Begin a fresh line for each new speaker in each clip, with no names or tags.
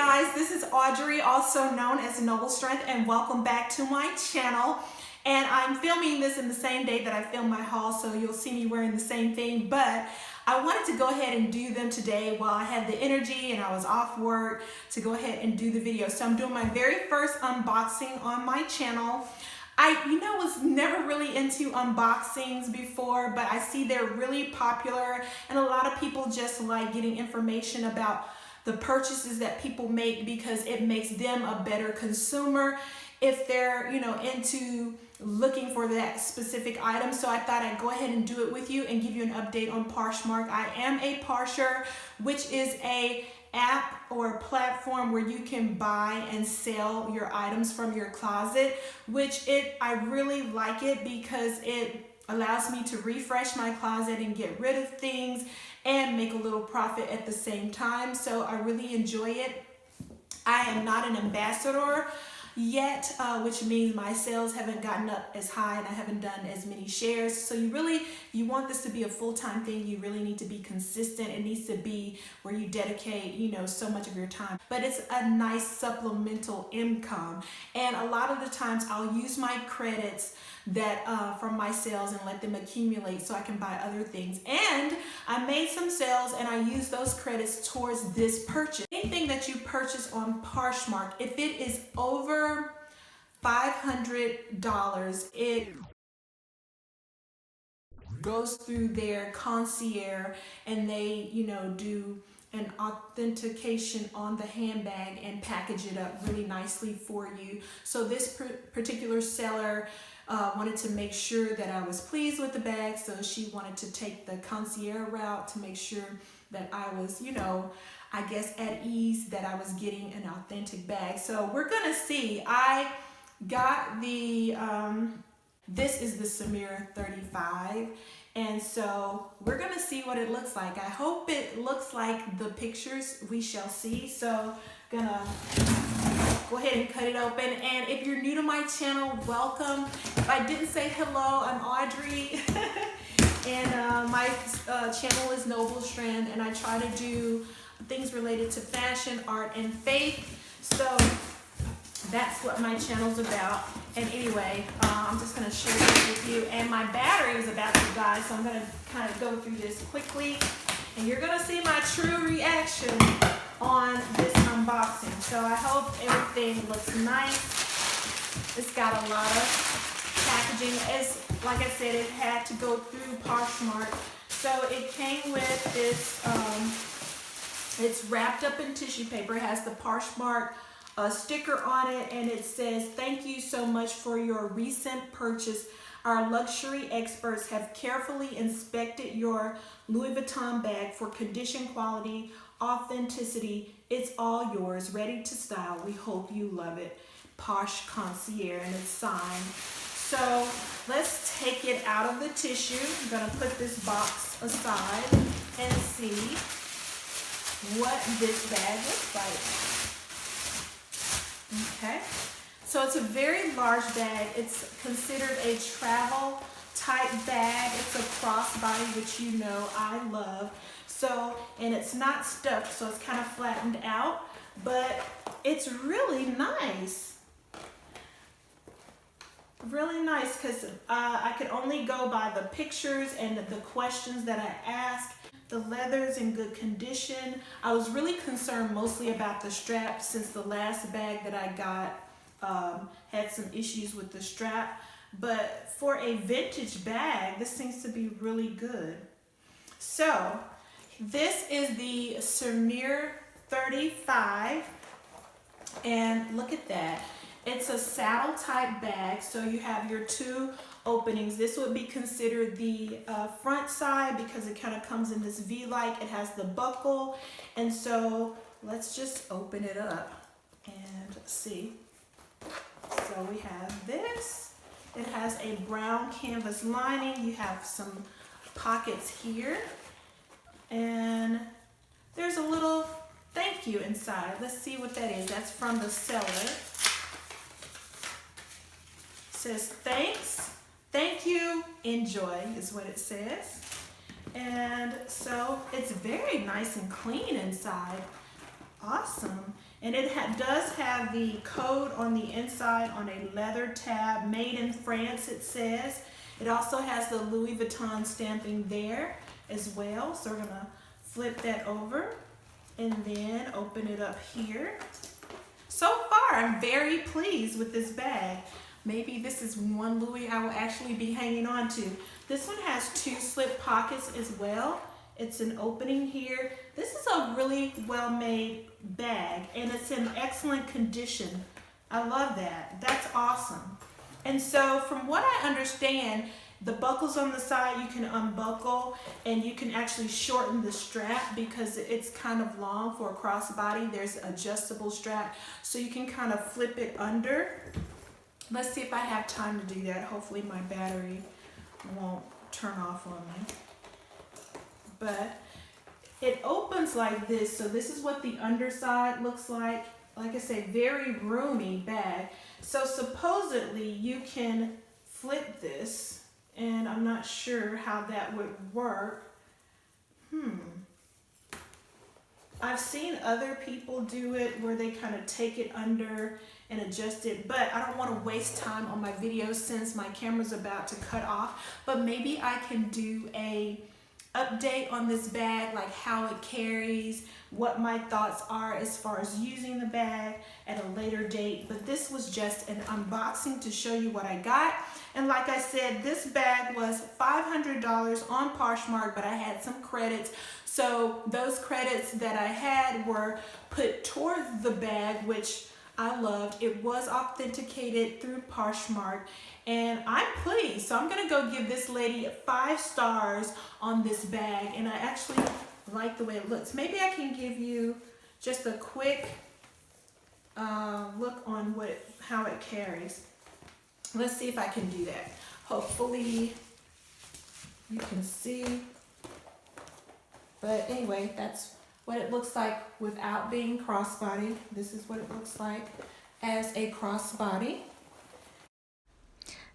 guys, this is Audrey, also known as Noble Strength, and welcome back to my channel. And I'm filming this in the same day that I filmed my haul, so you'll see me wearing the same thing, but I wanted to go ahead and do them today while I had the energy and I was off work to go ahead and do the video. So I'm doing my very first unboxing on my channel. I was never really into unboxings before, but I see they're really popular and a lot of people just like getting information about the purchases that people make because it makes them a better consumer if they're, into looking for that specific item. So I thought I'd go ahead and do it with you and give you an update on Poshmark. I am a Posher, which is a app or platform where you can buy and sell your items from your closet, I really like it because it allows me to refresh my closet and get rid of things and make a little profit at the same time. So I really enjoy it. I am not an ambassador yet, which means my sales haven't gotten up as high and I haven't done as many shares. So you want this to be a full-time thing, you really need to be consistent. It needs to be where you dedicate, so much of your time. But it's a nice supplemental income. And a lot of the times I'll use my credits that from my sales and let them accumulate so I can buy other things. And I made some sales and I used those credits towards this purchase. Anything that you purchase on Poshmark, if it is over $500, it goes through their concierge and they, do an authentication on the handbag and package it up really nicely for you. So this particular seller wanted to make sure that I was pleased with the bag, so she wanted to take the concierge route to make sure that I was, I guess at ease that I was getting an authentic bag. So we're gonna see. I got the, this is the Saumur 35. And so we're gonna see what it looks like. I hope it looks like the pictures. We shall see. So gonna go ahead and cut it open. And if you're new to my channel, welcome. If I didn't say hello, I'm Audrey. And my channel is Noble Strength, and I try to do things related to fashion, art, and faith. So that's what my channel's about. And anyway, I'm just gonna share this with you. And my battery is about to die, so I'm gonna kind of go through this quickly. And you're gonna see my true reaction on this unboxing. So I hope everything looks nice. It's got a lot of packaging. Like I said, it had to go through Poshmark. So it came with this, it's wrapped up in tissue paper. It has the Poshmark sticker on it, and it says, "Thank you so much for your recent purchase. Our luxury experts have carefully inspected your Louis Vuitton bag for condition, quality, authenticity. It's all yours, ready to style. We hope you love it. Posh Concierge," and it's signed. So let's take it out of the tissue. I'm gonna put this box aside and see what this bag looks like. Okay, so it's a very large bag. It's considered a travel type bag. It's a crossbody, which I love. So, and it's not stuffed, so it's kind of flattened out, but it's really nice. Really nice, because I could only go by the pictures and the questions that I asked. The leather's in good condition. I was really concerned mostly about the strap, since the last bag that I got had some issues with the strap. But for a vintage bag, this seems to be really good. So this is the Saumur 35, and look at that. It's a saddle type bag, so you have your two openings. This would be considered the front side because it kind of comes in this V-like. It has the buckle, and so let's just open it up and see. So we have this. It has a brown canvas lining. You have some pockets here, and there's a little thank you inside. Let's see what that is. That's from the seller. It says, "Thanks, thank you, enjoy," is what it says. And so it's very nice and clean inside. Awesome. And it does have the code on the inside on a leather tab, made in France it says. It also has the Louis Vuitton stamping there as well. So we're gonna flip that over and then open it up here. So far, I'm very pleased with this bag. Maybe this is one Louis I will actually be hanging on to. This one has 2 slip pockets as well. It's an opening here. This is a really well-made bag and it's in excellent condition. I love that. That's awesome. And so from what I understand, the buckles on the side you can unbuckle and you can actually shorten the strap because it's kind of long for a crossbody. There's an adjustable strap so you can kind of flip it under. Let's see if I have time to do that. Hopefully my battery won't turn off on me. But it opens like this. So this is what the underside looks like. Like I say, very roomy bag. So supposedly you can flip this, and I'm not sure how that would work. I've seen other people do it where they kind of take it under and adjust it, but I don't want to waste time on my videos since my camera's about to cut off. But maybe I can do a update on this bag, like how it carries, what my thoughts are as far as using the bag at a later date. But this was just an unboxing to show you what I got. And like I said, this bag was $500 on Poshmark, but I had some credits. So those credits that I had were put towards the bag, which I loved. It was authenticated through Poshmark and I'm pleased. So I'm gonna go give this lady 5 stars on this bag, and I actually like the way it looks. Maybe I can give you just a quick look on how it carries. Let's see if I can do that. Hopefully you can see. But anyway, that's what it looks like without being crossbody. This is what it looks like as a crossbody.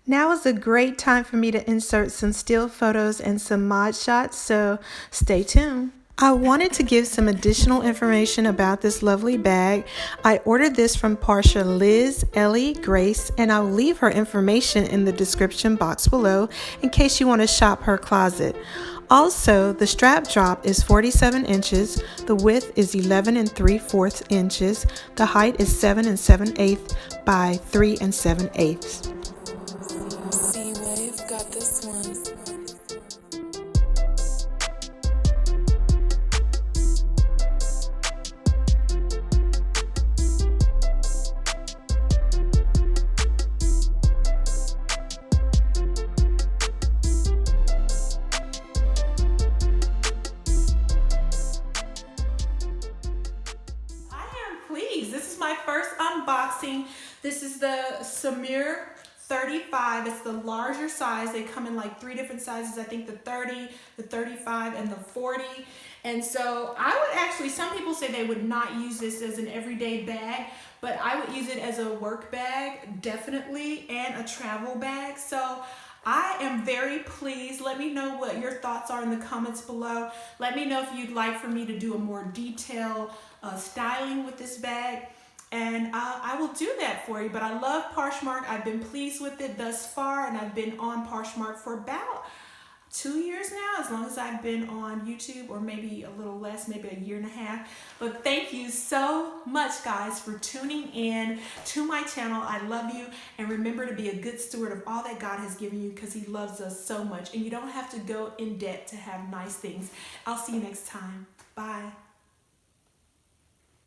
Now is a great time for me to insert some still photos and some mod shots, so stay tuned. I wanted to give some additional information about this lovely bag. I ordered this from Portia Liz, Ellie, Grace, and I'll leave her information in the description box below in case you want to shop her closet. Also, the strap drop is 47 inches, the width is 11 3/4 inches, the height is 7 7/8 by 3 7/8.
C-Wave got this one.
This is my first unboxing. This is the Saumur 35. It's the larger size. They come in like 3 different sizes. I think the 30, the 35, and the 40. And so I would actually, some people say they would not use this as an everyday bag, but I would use it as a work bag, definitely, and a travel bag. So I am very pleased. Let me know what your thoughts are in the comments below. Let me know if you'd like for me to do a more detailed styling with this bag, and I will do that for you. But I love Poshmark. I've been pleased with it thus far, and I've been on Poshmark for about 2 years now, as long as I've been on YouTube, or maybe a little less, maybe 1.5 years. But thank you so much, guys, for tuning in to my channel. I love you, and remember to be a good steward of all that God has given you, because he loves us so much, and you don't have to go in debt to have nice things. I'll see you next time. Bye.